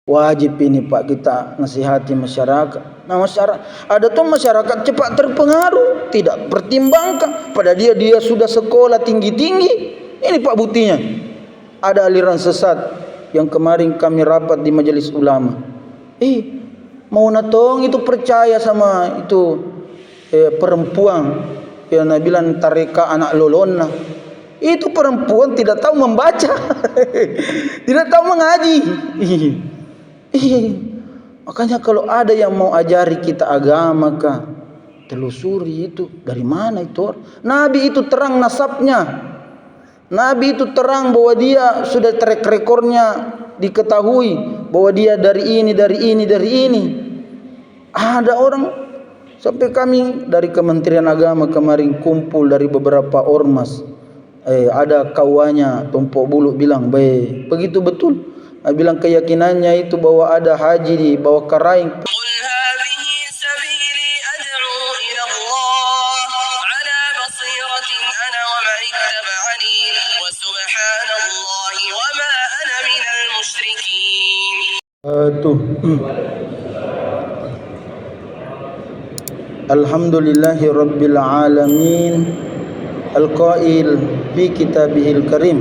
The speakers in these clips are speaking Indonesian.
Wajib ini Pak kita nasihati masyarakat. Nah ada tuh masyarakat cepat terpengaruh, tidak pertimbangkan. Pada dia sudah sekolah tinggi-tinggi. Ini Pak buktinya. Ada aliran sesat yang kemarin kami rapat di majelis ulama. Mau natong itu percaya sama itu perempuan yang bilang tareka anak lolona. Itu perempuan tidak tahu membaca, tidak tahu mengaji. Makanya kalau ada yang mau ajari kita agama kah, telusuri itu dari mana itu. Nabi itu terang nasabnya. Nabi itu terang bahwa dia sudah track recordnya diketahui bahwa dia dari ini. Ada orang sampai kami dari Kementerian Agama kemarin kumpul dari beberapa ormas. Ada kawannya Tumpuk Bulu bilang, begitu betul. Bilang keyakinannya itu bahwa ada haji di bawah karaing. Alhamdulillahi Rabbil Alamin Al-Qail fi kitabihil karim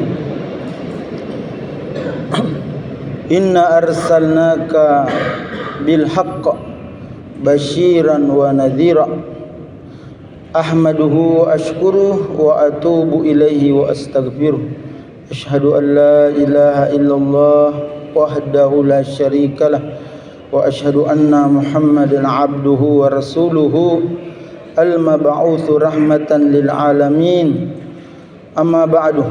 Inna arsalnaka bil haqq basyiran wa nadhira ahmaduhu wa ashkuruh wa atubu ilaihi wa astaghfiruh asyhadu an la ilaha illallah wahdahu la syarikalah wa asyhadu anna muhammadan abduhu wa rasuluhu al-mab'utsu rahmatan lil alamin amma ba'du.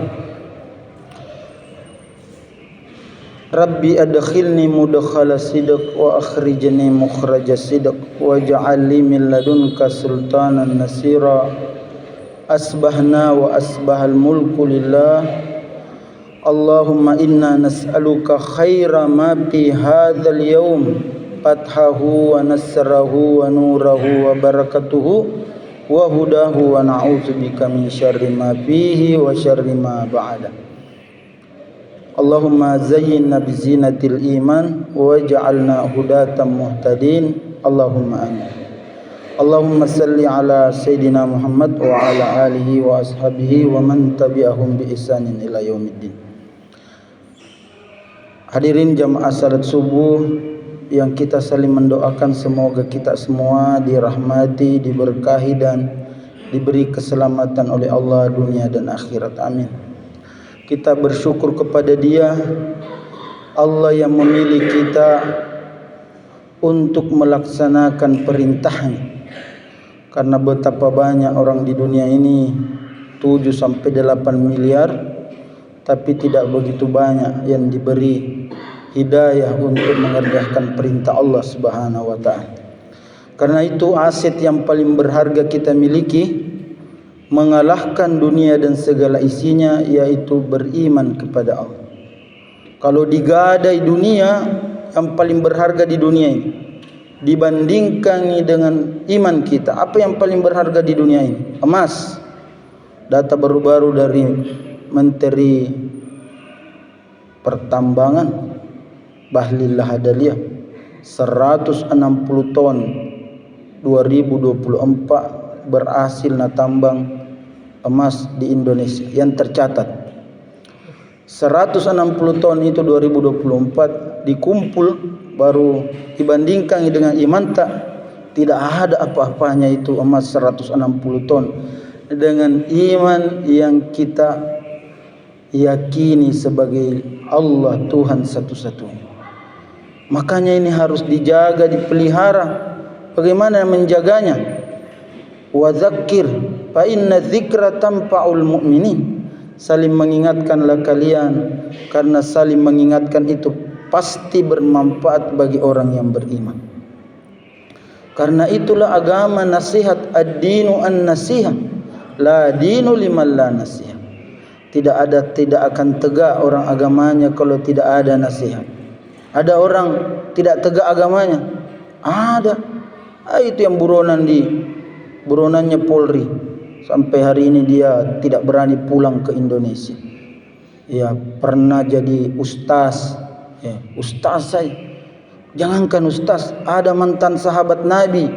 Rabbi adkhilni mudkhala sidq wa akhrijni mukhraja sidq waj'al li min ladunka sultanan nasira. Asbahna wa asbahal mulku lillah. Allahumma inna nas'aluka khaira ma fi hadzal yawm fathahu wa nasrahu wa nurahu wa barakatuhu wa hudahu wa na'udzubika min syarri ma fihi wa syarri ma ba'da. Allahumma zayyinna bizinatil iman waj'alna hudatan muhtadin. Allahumma amin. Allahumma salli ala Sayyidina Muhammad wa ala alihi wa ashabihi wa man tabi'ahum bi ihsanin ila yaumiddin. Hadirin jamaah salat subuh yang kita saling mendoakan semoga kita semua dirahmati, diberkahi dan diberi keselamatan oleh Allah dunia dan akhirat. Amin. Kita bersyukur kepada Dia, Allah yang memilih kita untuk melaksanakan perintahnya. Karena betapa banyak orang di dunia ini 7-8 miliar, tapi tidak begitu banyak yang diberi hidayah untuk mengerjakan perintah Allah Subhanahu wa taala. Karena itu aset yang paling berharga kita miliki, mengalahkan dunia dan segala isinya, yaitu beriman kepada Allah. Kalau digadai dunia, yang paling berharga di dunia ini dibandingkan dengan iman kita, apa yang paling berharga di dunia ini? Emas. Data baru-baru dari Menteri Pertambangan Bahlil Lahadalia, 160 ton 2024 berhasil natambang emas di Indonesia yang tercatat. 160 ton itu 2024 dikumpul, baru dibandingkan dengan iman tidak ada apa-apanya itu emas 160 ton dengan iman yang kita yakini sebagai Allah Tuhan satu-satunya. Makanya ini harus dijaga, dipelihara. Bagaimana menjaganya? Wa dzakir fa inna dzikra tanfa'ul mu'minin. Saling mengingatkanlah kalian, karena saling mengingatkan itu pasti bermanfaat bagi orang yang beriman. Karena itulah agama nasihat, ad-dinu an-nasihat, la dinu liman la nasihat. Tidak akan tegak orang agamanya kalau tidak ada nasihat. Ada orang tidak tegak agamanya? Ada. Itu yang buronannya Polri. Sampai hari ini dia tidak berani pulang ke Indonesia. Ya, pernah jadi ustaz. Ustaz saya. Jangankan ustaz, ada mantan sahabat Nabi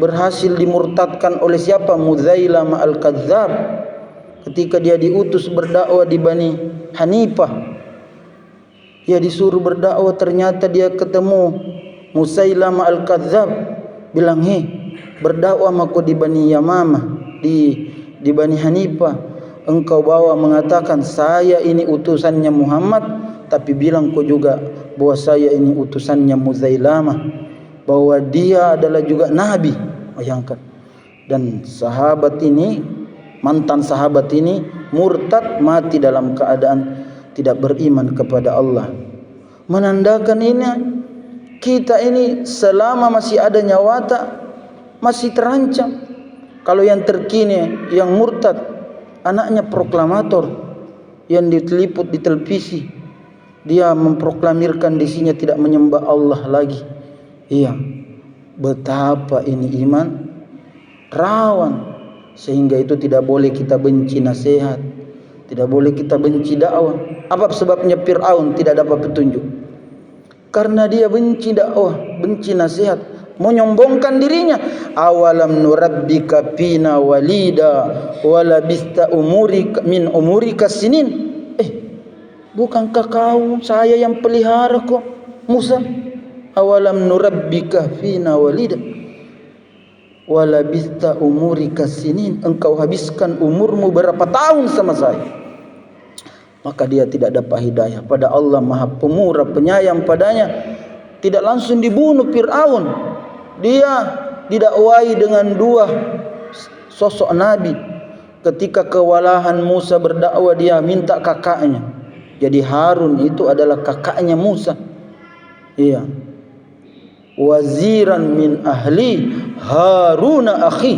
berhasil dimurtadkan oleh siapa? Mudzailamah al-Kadzdzab. Ketika dia diutus berdakwah di Bani Hanifah, dia disuruh berdakwah, ternyata dia ketemu Musailamah al-Kadzdzab, bilang, berdakwah mako di Bani Yamamah, di Bani Hanifah, engkau bawa mengatakan saya ini utusannya Muhammad, tapi bilang kau juga bahwa saya ini utusannya Muzailamah, bahwa dia adalah juga nabi. Bayangkan. Dan sahabat ini, mantan sahabat ini murtad, mati dalam keadaan tidak beriman kepada Allah. Menandakan ini kita ini selama masih ada nyawa masih terancam. Kalau yang terkini yang murtad, anaknya proklamator yang diliput di televisi, dia memproklamirkan dirinya tidak menyembah Allah lagi. Iya, betapa ini iman rawan. Sehingga itu tidak boleh kita benci nasihat, tidak boleh kita benci dakwah. Apa sebabnya Fir'aun tidak dapat petunjuk? Karena dia benci dakwah, benci nasihat, menyombongkan dirinya. Awalam nurabbika fina walida walabista umurika min umurika sinin. Bukankah kau saya yang pelihara kok, Musa? Awalam nurabbika fina walida walabista umurika sinin. Engkau habiskan umurmu berapa tahun sama saya. Maka dia tidak dapat hidayah. Pada Allah Maha Pemurah Penyayang padanya, tidak langsung dibunuh Fir'aun. Dia didakwai dengan dua sosok nabi. Ketika kewalahan Musa berdakwah, dia minta kakaknya. Jadi Harun itu adalah kakaknya Musa. Iya. Waziran min ahli Haruna akhi.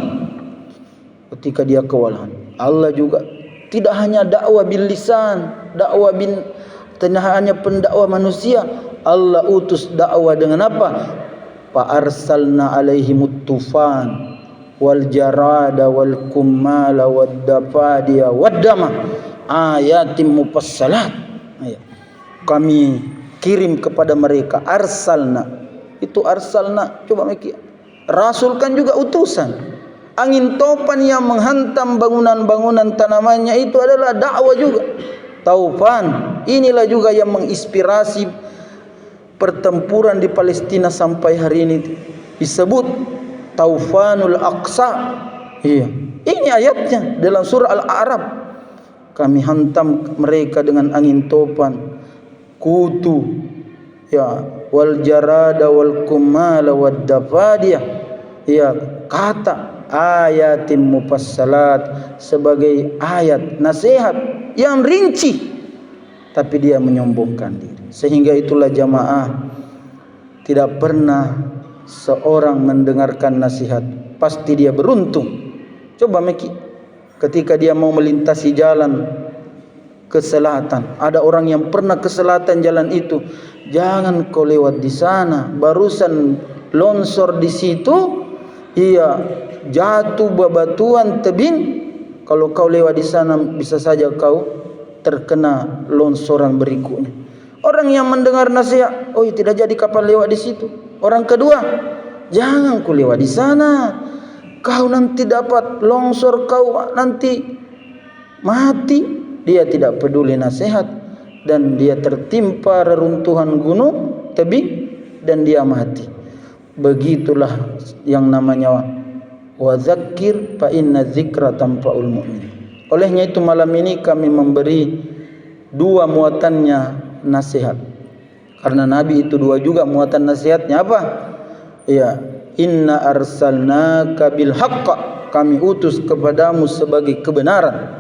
Ketika dia kewalahan, Allah juga tidak hanya dakwah bil lisan, dakwah tidak hanya pendakwah manusia. Allah utus dakwah dengan apa? Fa arsalna alaihimut tufan wal jarada wal kummala wad dafadiya wad dama ayatim mufassalat. Kami kirim kepada mereka. Arsalna, itu arsalna, coba mikir, rasul kan juga utusan. Angin topan yang menghantam bangunan-bangunan tanamannya itu adalah dakwah juga. Taufan, inilah juga yang menginspirasi pertempuran di Palestina sampai hari ini disebut Taufanul Aqsa. Iya, ini ayatnya dalam surah Al-A'raf. Kami hantam mereka dengan angin topan, kutu, ya, wal jarada wal kumala wad dafadiyah, ya, kata ayatim mufassalat, sebagai ayat nasihat yang rinci, tapi dia menyombongkan diri. Sehingga itulah jamaah, tidak pernah seorang mendengarkan nasihat, pasti dia beruntung. Coba mikir, ketika dia mau melintasi jalan ke selatan, ada orang yang pernah ke selatan jalan itu, jangan kau lewat di sana, barusan longsor di situ, iya, jatuh bebatuan tebing. Kalau kau lewat di sana, bisa saja kau terkena longsoran berikutnya. Orang yang mendengar nasihat, oh tidak jadi kapal lewat di situ. Orang kedua, jangan kau lewat di sana, kau nanti dapat longsor, kau nanti mati. Dia tidak peduli nasihat, dan dia tertimpa reruntuhan gunung tebing dan dia mati. Begitulah yang namanya wadzakir fa inna dzikra tanfa'ul mu'min. Olehnya itu malam ini kami memberi dua muatannya nasihat. Karena Nabi itu dua juga muatan nasihatnya. Apa? Ya, inna arsalnaka bil haqq, kami utus kepadamu sebagai kebenaran,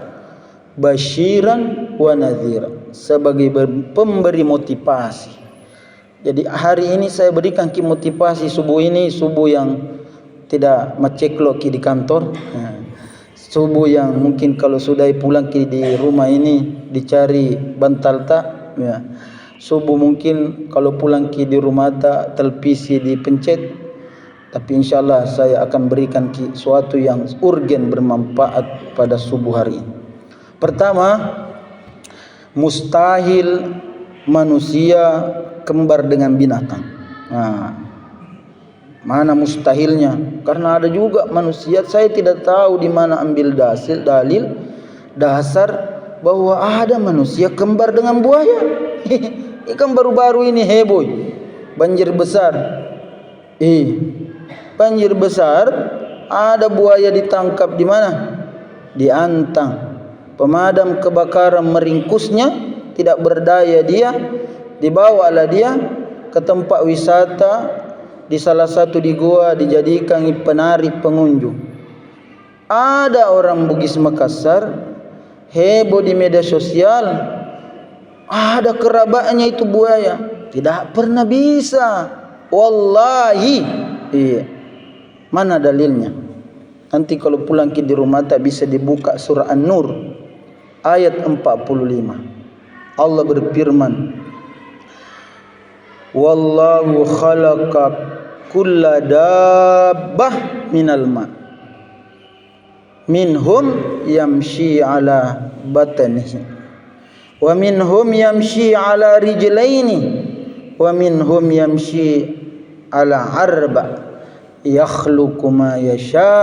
basyiran wa nadhira, sebagai pemberi motivasi. Jadi hari ini saya berikan ki motivasi subuh ini, subuh yang tidak macekloki di kantor, subuh yang mungkin kalau sudah pulang ki di rumah ini dicari bantal tak, ya. Subuh mungkin kalau pulang ki di rumah tak televisi dipencet. Tapi insyaallah saya akan berikan ki suatu yang urgen bermanfaat pada subuh hari ini. Pertama, mustahil manusia kembar dengan binatang. Nah, mana mustahilnya? Karena ada juga manusia, saya tidak tahu di mana ambil dalil dasar bahwa ada manusia kembar dengan buaya. Ini kan baru-baru ini heboh, banjir besar. Banjir besar, ada buaya ditangkap di mana? Di Antang. Pemadam kebakaran meringkusnya, tidak berdaya dia, dibawalah dia ke tempat wisata di salah satu di goa, dijadikan penarik pengunjung. Ada orang Bugis Makassar heboh di media sosial, ada kerabatnya itu buaya, tidak pernah bisa. Wallahi, mana dalilnya? Nanti kalau pulang ke di rumah tak bisa dibuka surah An-Nur ayat 45. Allah berfirman, wallahu khalaqa kulla dabbah minal ma minhum yamshi ala batnihi wa minhum yamshi ala rijlaini wa minhum yamshi ala arba yakhluqu ma yasha.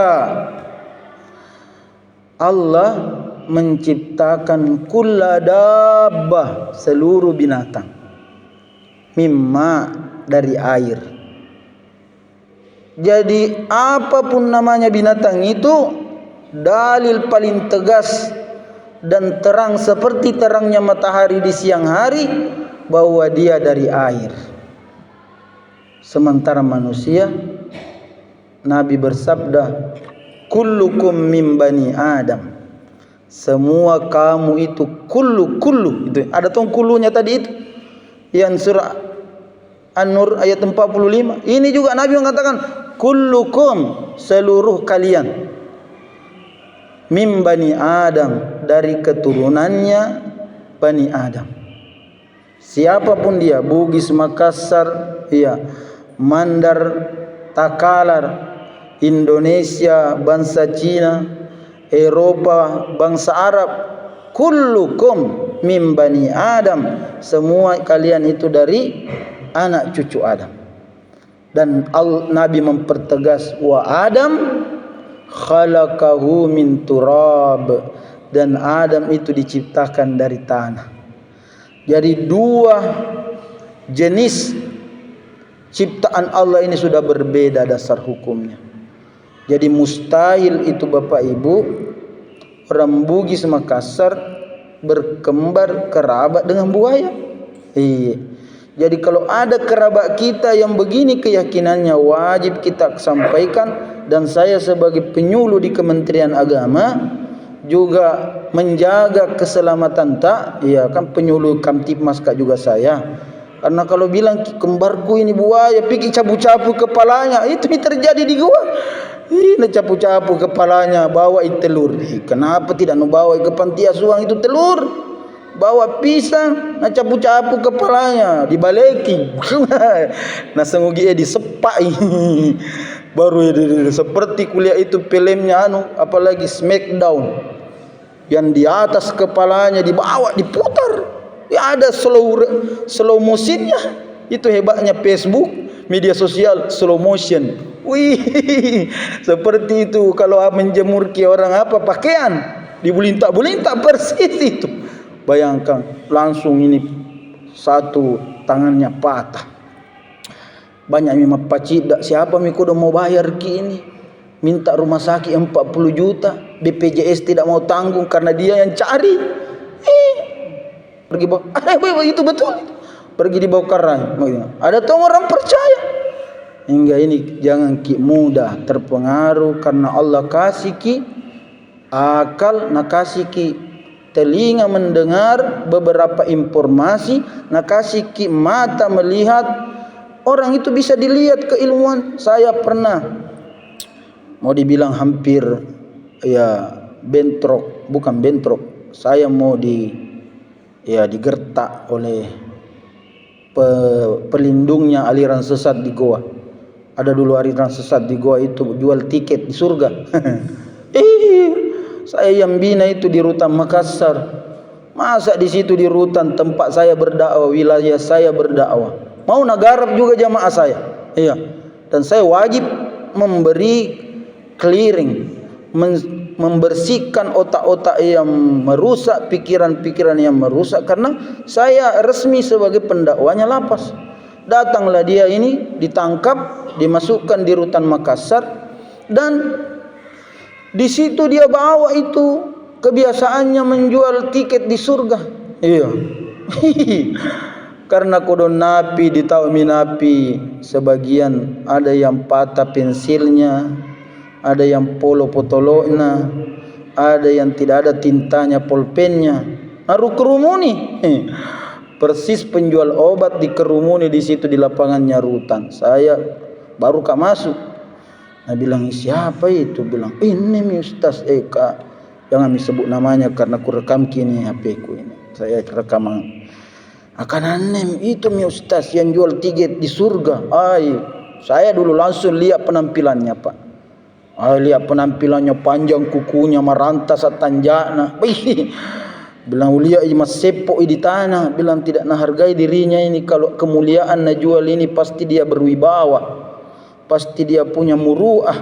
Allah menciptakan kulla dabbah, seluruh binatang, mimma, dari air. Jadi apapun namanya binatang itu, dalil paling tegas dan terang seperti terangnya matahari di siang hari bahwa dia dari air. Sementara manusia, Nabi bersabda, kullukum min bani Adam, semua kamu itu kullu itu. Ada tuh kullunya tadi itu yang surah An-Nur ayat 45. Ini juga Nabi mengatakan kullukum, seluruh kalian, min bani Adam, dari keturunannya Bani Adam. Siapapun dia, Bugis Makassar, Mandar, Takalar, Indonesia, bangsa Cina, Eropa, bangsa Arab, kullukum min bani Adam, semua kalian itu dari anak cucu Adam. Dan Nabi mempertegas, wa Adam khalaqahu min turab, dan Adam itu diciptakan dari tanah. Jadi dua jenis ciptaan Allah ini sudah berbeda dasar hukumnya. Jadi mustahil itu Bapak Ibu, orang Bugis Makassar berkembar kerabat dengan buaya. Jadi kalau ada kerabat kita yang begini keyakinannya, wajib kita sampaikan. Dan saya sebagai penyuluh di Kementerian Agama juga menjaga keselamatan kan penyuluh Kamtipmas juga saya. Karena kalau bilang kembarku ini buaya, pergi capu-capu kepalanya, itu terjadi di gua. Ini capu-capu kepalanya, bawa telur. Kenapa tidak bawa ke panti asuhan itu telur? Bawa pisang, capu-capu kepalanya, dibaleki. Nah sengugi disepai. Baru seperti kuliah itu filmnya apalagi Smackdown. Yang di atas kepalanya dibawa, diputar. Ya ada slow motionnya. Itu hebatnya Facebook, media sosial slow motion. Seperti itu kalau menjemurki orang pakaian, dibulintak-bulintak persis itu. Bayangkan langsung ini satu tangannya patah. Banyak memang pacida, siapa udah mau bayar ini? Minta rumah sakit 40 juta, BPJS tidak mau tanggung karena dia yang cari. Pergi bawa, itu betul. Pergi dibawa kerai. Ada tuh orang percaya. Hingga ini jangan mudah terpengaruh, karena Allah kasih akal, kasih telinga mendengar beberapa informasi, kasih mata melihat. Orang itu bisa dilihat keilmuan. Saya pernah mau dibilang hampir bukan bentrok. Saya mau digertak oleh pelindungnya aliran sesat di Goa. Ada dulu aliran sesat di Goa itu jual tiket di surga. Saya yang bina itu di Rutan Makassar. Masa di situ di Rutan tempat saya berdakwah, wilayah saya berdakwah. mau nagarap juga jamaah saya. Iya. Dan saya wajib memberi clearing, membersihkan otak-otak yang merusak, pikiran-pikiran yang merusak, karena saya resmi sebagai pendakwanya lapas. Datanglah dia ini, ditangkap, dimasukkan di rutan Makassar, dan di situ dia bawa itu kebiasaannya menjual tiket di surga. Iya. Karena kodon napi ditaumi napi, sebagian ada yang patah pensilnya, ada yang polo potolokna, ada yang tidak ada tintanya pulpennya. Naruh kerumuni. Persis penjual obat dikerumuni di situ di lapangannya rutan. Saya baru masuk. Nah bilang, siapa itu? Bilang, ini mi Ustaz Eka. Jangan disebut namanya karena ku rekam kini HP ku ini. Saya rekam. Akan aneh itu mi Ustaz yang jual tiket di surga. Saya dulu langsung lihat penampilannya, Pak. Lihat penampilannya, panjang kukunya, maranta satanjana. Bilang ulia mas sepo di tanah. Bilang tidak menghargai dirinya ini. Kalau kemuliaan na jual ini pasti dia berwibawa, pasti dia punya muruah.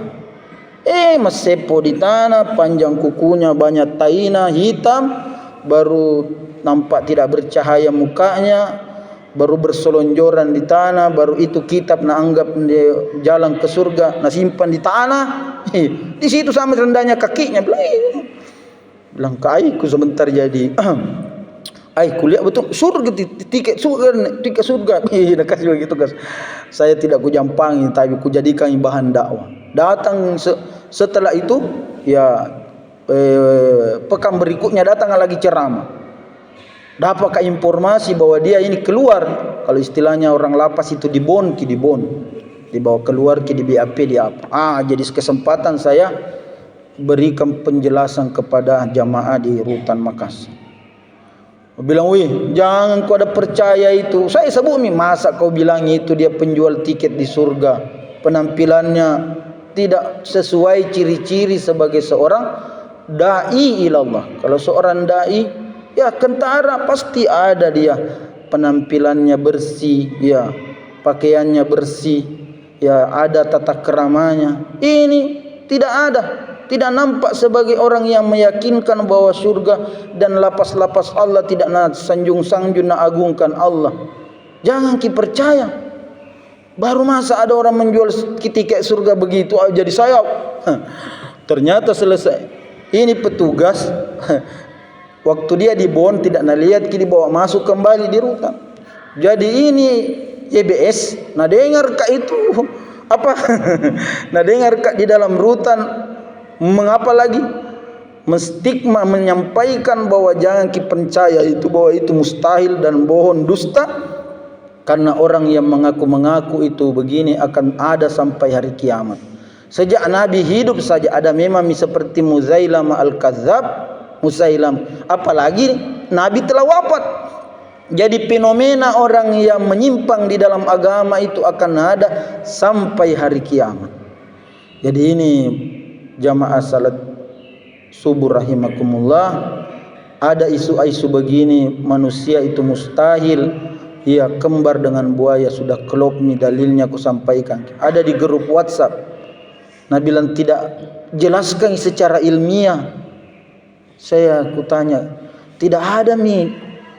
Mas sepo di tanah, panjang kukunya, banyak taina hitam, baru nampak tidak bercahaya mukanya, baru berselonjoran di tanah, baru itu kitab na anggap jalan ke surga, na simpan di tanah. Di situ sama rendahnya kakinya. Bilang ku sebentar jadi. Kuliah betul surga, tiket surga. Nak kasih begitu guys. Saya tidak ku jampangi, tapi ku jadikan bahan dakwah. Datang setelah itu ya, pekan berikutnya datang lagi ceramah. Dapat informasi bahwa dia ini keluar, kalau istilahnya orang lapas itu dibon, dibawa keluar di BAP di apa. Jadi kesempatan saya berikan penjelasan kepada jamaah di rutan Makassar. Bilang, jangan kau ada percaya itu. Saya sebut masa kau bilang itu dia penjual tiket di surga, penampilannya tidak sesuai ciri-ciri sebagai seorang dai ilallah. Kalau seorang dai, ya kentara pasti ada dia penampilannya bersih, ya pakaiannya bersih, ya ada tata keramanya. Ini tidak ada, tidak nampak sebagai orang yang meyakinkan bahwa surga dan lapas-lapas Allah tidak nak sanjung-sanjung nak agungkan Allah. Jangan percaya. Baru masa ada orang menjual tiket surga begitu, jadi saya ternyata selesai. Ini petugas waktu dia dibon tidak nalihat dibawa masuk kembali di rutan. Jadi ini YBS, nah dengar kak itu apa? Nah dengar kak di dalam rutan mengapa lagi menstigma, menyampaikan bahwa jangan percaya itu, bahwa itu mustahil dan bohong, dusta. Karena orang yang mengaku-mengaku itu begini akan ada sampai hari kiamat. Sejak Nabi hidup saja ada memang seperti Musailamah al-Kadzab, apalagi Nabi telah wafat. Jadi fenomena orang yang menyimpang di dalam agama itu akan ada sampai hari kiamat. Jadi ini jamaah salat subuh rahimakumullah, ada isu-isu begini, manusia itu mustahil, ya kembar dengan buaya, sudah klop dalilnya aku sampaikan. Ada di grup WhatsApp. Nah bilang tidak jelaskan secara ilmiah. Saya kutanya, tidak ada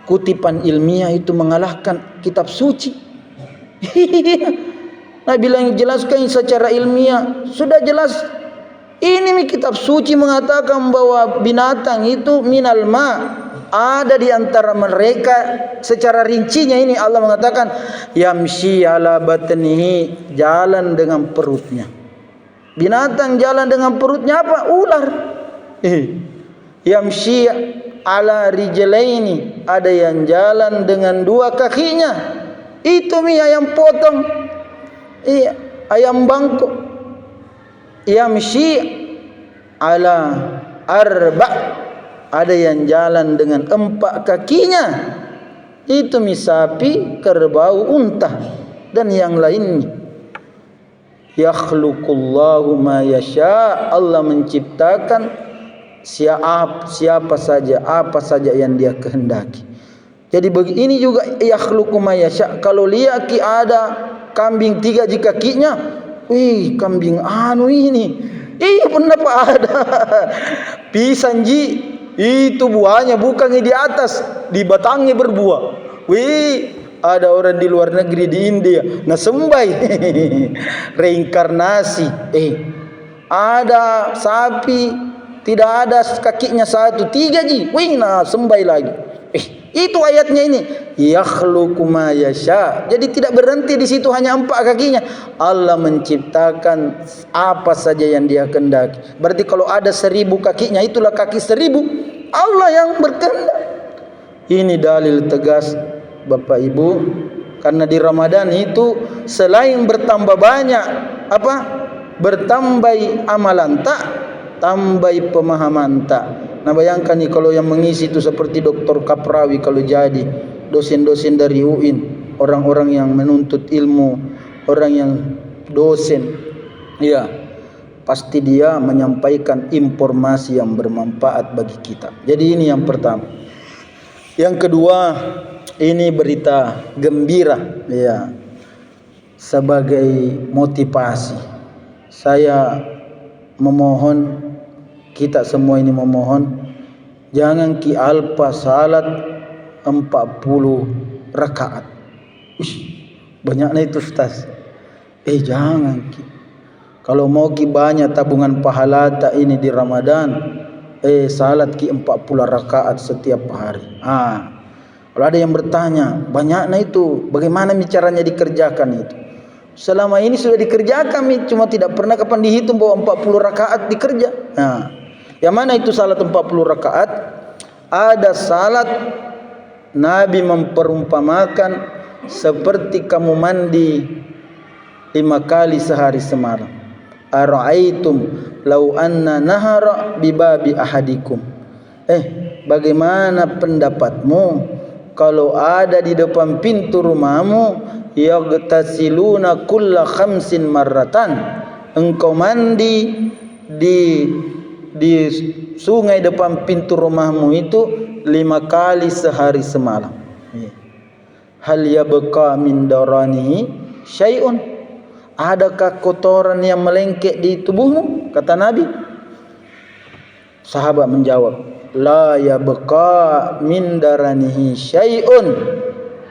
kutipan ilmiah itu mengalahkan kitab suci. Nah bilang jelaskan secara ilmiah, sudah jelas. Ini kitab suci mengatakan bahwa binatang itu minal ma, ada di antara mereka secara rincinya. Ini Allah mengatakan yamshi ala batnihi, jalan dengan perutnya. Binatang jalan dengan perutnya apa? Ular. Yamshi ala rijlaini, ada yang jalan dengan dua kakinya. Itu ayam potong, ayam bangkok. Yamshi ala arba', ada yang jalan dengan 4 kakinya. Itu sapi, kerbau, unta dan yang lainnya. Yakhluqullahu ma yasha, Allah menciptakan siapa saja, apa saja yang dia kehendaki. Jadi begini juga yakhluqu ma yasha. Kalau lihat ada kambing 3 kakinya, wih kambing anu ini. Kenapa ada? Pisang ji, itu buahnya bukan di atas, di batangnya berbuah. Wih, ada orang di luar negeri di India, nah sembai reinkarnasi. Ada sapi tidak ada kakinya 1, 3 ji, wih nah sembai lagi. Itu ayatnya ini, yakhluqu ma yasha. Jadi tidak berhenti di situ hanya 4 kakinya. Allah menciptakan apa saja yang Dia kehendaki. Berarti kalau ada 1000 kakinya, itulah kaki 1000 Allah yang berkehendak. Ini dalil tegas Bapak Ibu, karena di Ramadan itu selain bertambah banyak bertambah amalan tak, tambah pemahaman tak. Nah bayangkan nih kalau yang mengisi itu seperti Dr. Kaprawi kalau jadi, dosen-dosen dari UIN, orang-orang yang menuntut ilmu, orang yang dosen, ya pasti dia menyampaikan informasi yang bermanfaat bagi kita. Jadi ini yang pertama. Yang kedua, ini berita gembira, ya, sebagai motivasi. Saya memohon, kita semua ini memohon, jangan ki alpa salat 40 rakaat. Banyaknya itu Ustaz. Jangan ki. Kalau mau ki banyak tabungan pahala tak ini di Ramadan, salat ki 40 rakaat setiap hari. Kalau ada yang bertanya, banyaknya itu, bagaimana caranya dikerjakan itu? Selama ini sudah dikerjakan, cuma tidak pernah kapan dihitung bahwa 40 rakaat dikerja. Yang mana itu salat 40 rakaat? Ada salat Nabi memperumpamakan seperti kamu mandi 5 kali sehari semalam. Ara'aitum law anna nahara bibabi ahadikum. Bagaimana pendapatmu kalau ada di depan pintu rumahmu, yagtasiluna kulla khamsin marratan, engkau mandi di sungai depan pintu rumahmu itu 5 kali sehari semalam. Hal yabqa min daranihi syai'un, adakah kotoran yang melengket di tubuhmu? Kata Nabi. Sahabat menjawab, la yabqa min daranihi syai'un,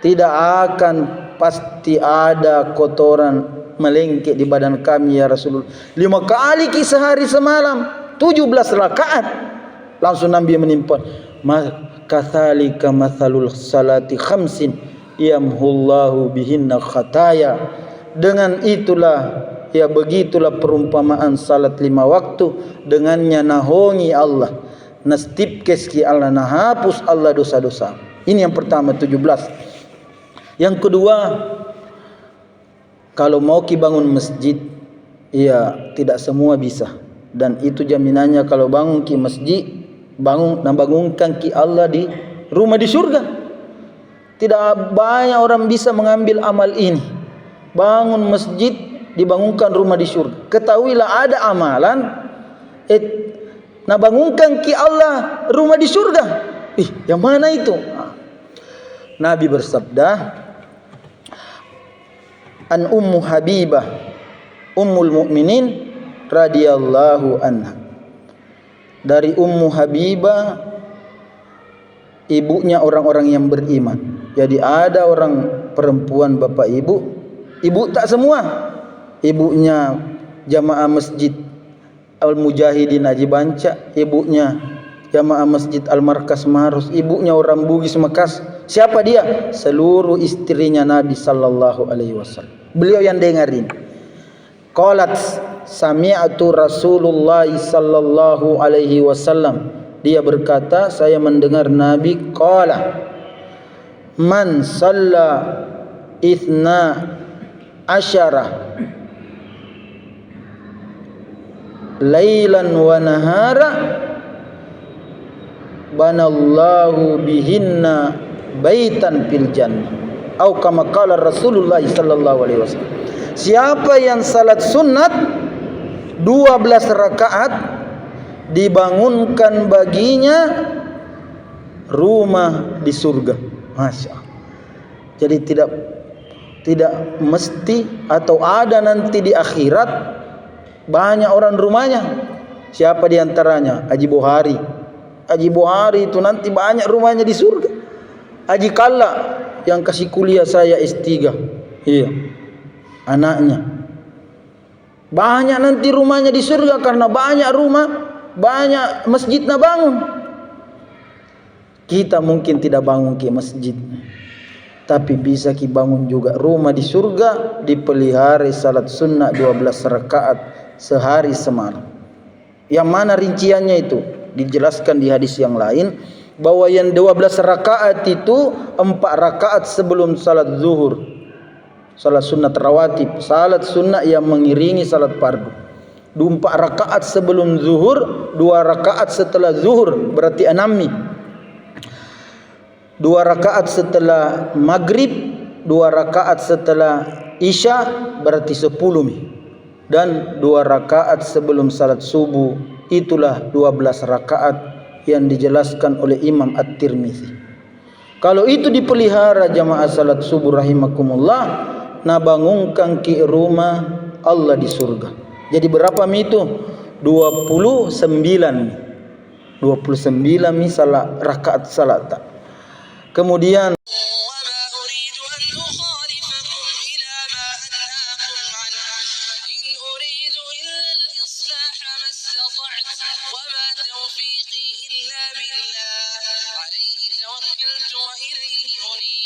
tidak akan pasti ada kotoran melengket di badan kami ya Rasulullah. 5 kali sehari semalam, 17 rakaat. Langsung Nabi menimpa, kathalika mathalul salati khamsin yamhullahu bihinna khataya. Dengan itulah, ya begitulah perumpamaan salat 5 waktu, dengannya nahongi Allah, nastipkes ki Allah, nahapus Allah dosa-dosa. Ini yang pertama, 17. Yang kedua, kalau mau ki bangun masjid, ya tidak semua bisa. Dan itu jaminannya kalau bangun ki masjid, bangunkan ki Allah di rumah di surga. Tidak banyak orang bisa mengambil amal ini. Bangun masjid, dibangunkan rumah di surga. Ketahuilah ada amalan, bangunkan ki Allah rumah di surga. Yang mana itu? Nabi bersabda, an Ummu Habibah Ummul Mukminin radhiyallahu anha. Dari Ummu Habibah, ibunya orang-orang yang beriman. Jadi ada orang perempuan bapak ibu tak semua. Ibunya jamaah masjid Al-Mujahidin Haji Banca, ibunya jamaah masjid Al-Markas Maros, ibunya orang Bugis Mekas. Siapa dia? Seluruh istrinya Nabi sallallahu alaihi wasallam. Beliau yang dengarin. Qalat sami'tu Rasulullah sallallahu alaihi wasallam. Dia berkata, saya mendengar Nabi qala man shalla ithna asyara lailan wa nahara banallahu bihinna baitan fil jannah, atau kama qala Rasulullah sallallahu alaihi wasallam. Siapa yang salat sunat 12 rakaat, dibangunkan baginya rumah di surga. Masya Allah. Jadi tidak mesti atau ada nanti di akhirat banyak orang rumahnya. Siapa di antaranya? Haji Buhari. Haji Buhari itu nanti banyak rumahnya di surga. Haji Kalla yang kasih kuliah saya S3. Iya. Anaknya. Banyak nanti rumahnya di surga karena banyak rumah, banyak masjidnya bangun. Kita mungkin tidak bangun ke masjid, tapi bisa ki bangun juga rumah di surga, dipelihara salat sunnah 12 rakaat sehari semalam. Yang mana rinciannya itu? Dijelaskan di hadis yang lain bahwa yang 12 rakaat itu 4 rakaat sebelum salat zuhur, salat sunnah rawatib, salat sunnah yang mengiringi salat fardu. 4 rakaat sebelum zuhur, 2 rakaat setelah zuhur, berarti 6 mi. 2 rakaat setelah maghrib, 2 rakaat setelah isya, berarti 10 mi. Dan 2 rakaat sebelum salat subuh, itulah 12 rakaat yang dijelaskan oleh Imam At-Tirmizi. Kalau itu dipelihara jamaah salat subuh rahimakumullah, na bangunkan ki rumah Allah di surga. Jadi berapa mi itu? 29 mi. 29 mi salat rakaat salat. Kemudian توكلت وإليه أنيب